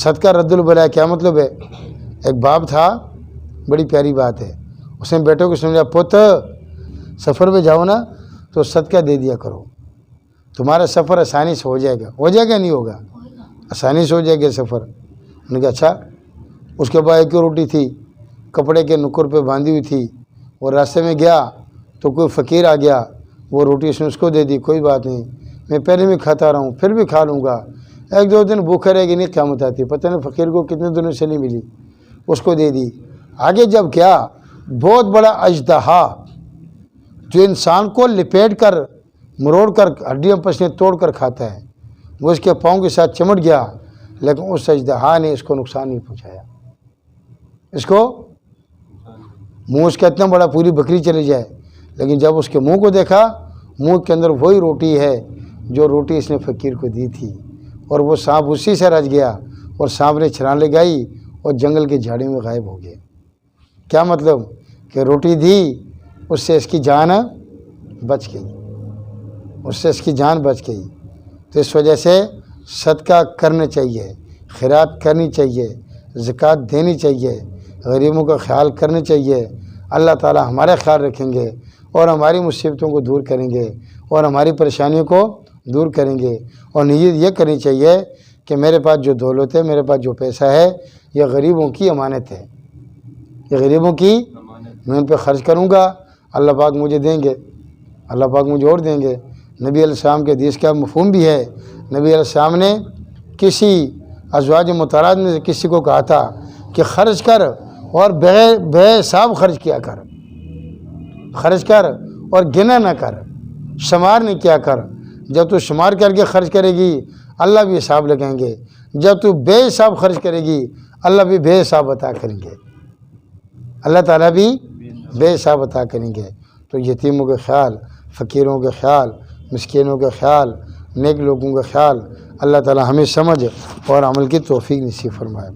صدقہ رد البلا کیا مطلب ہے؟ ایک باپ تھا، بڑی پیاری بات ہے، اس نے بیٹوں کو سمجھا پوت سفر پہ جاؤ نا تو صدقہ دے دیا کرو، تمہارا سفر آسانی سے ہو جائے گا نہیں ہوگا؟ آسانی سے ہو جائے گا سفر۔ انہوں نے کہا اچھا۔ اس کے بعد ایک روٹی تھی کپڑے کے نکر پہ باندھی ہوئی تھی، اور راستے میں گیا تو کوئی فقیر آ گیا، وہ روٹی اس نے اس کو دے دی، کوئی بات نہیں میں پہلے بھی کھاتا رہا ہوں پھر بھی کھا لوں گا، ایک دو دن بھوکا رہے گی نہیں قیامت آتی، پتہ نہیں فقیر کو کتنے دنوں سے نہیں ملی، اس کو دے دی۔ آگے جب کیا بہت بڑا اژدہا جو انسان کو لپیٹ کر مروڑ کر ہڈیاں پسلیاں توڑ کر کھاتا ہے، وہ اس کے پاؤں کے ساتھ چمٹ گیا، لیکن اس اژدہا نے اس کو نقصان نہیں پہنچایا، اس کو منہ اس کا اتنا بڑا پوری بکری چلی جائے، لیکن جب اس کے منہ کو دیکھا، منہ کے اندر وہی روٹی ہے جو روٹی اس نے فقیر کو دی تھی، اور وہ سانپ اسی سے رچ گیا، اور سانپ نے چھلانگ لگائی اور جنگل کے جھاڑیوں میں غائب ہو گئے۔ کیا مطلب کہ روٹی دی، اس سے اس کی جان بچ گئی، اس سے اس کی جان بچ گئی۔ تو اس وجہ سے صدقہ کرنا چاہیے، خیرات کرنی چاہیے، زکوٰۃ دینی چاہیے، غریبوں کا خیال کرنا چاہیے۔ اللہ تعالی ہمارا خیال رکھیں گے اور ہماری مصیبتوں کو دور کریں گے اور ہماری پریشانیوں کو دور کریں گے۔ اور نیت یہ کرنی چاہیے کہ میرے پاس جو دولت ہے، میرے پاس جو پیسہ ہے، یہ غریبوں کی امانت ہے، یہ غریبوں کی میں ان پہ خرچ کروں گا، اللہ پاک مجھے دیں گے، اللہ پاک مجھے اور دیں گے۔ نبی علیہ السلام کے حدیث کا مفہوم بھی ہے، نبی علیہ السلام نے کسی ازواج مطہرات میں سے کسی کو کہا تھا کہ خرچ کر اور بے حساب خرچ کیا کر، خرچ کر اور گنا نہ کر، شمار نہیں کیا کر۔ جب تو شمار کر کے خرچ کرے گی اللہ بھی حساب لگائیں گے، جب تو بے حساب خرچ کرے گی اللہ بھی بے حساب عطا کریں گے، اللہ تعالیٰ بھی بے حساب عطا کریں گے۔ تو یتیموں کا خیال، فقیروں کا خیال، مسکینوں کا خیال، نیک لوگوں کا خیال، اللہ تعالیٰ ہمیں سمجھ اور عمل کی توفیق نصیب فرمائے۔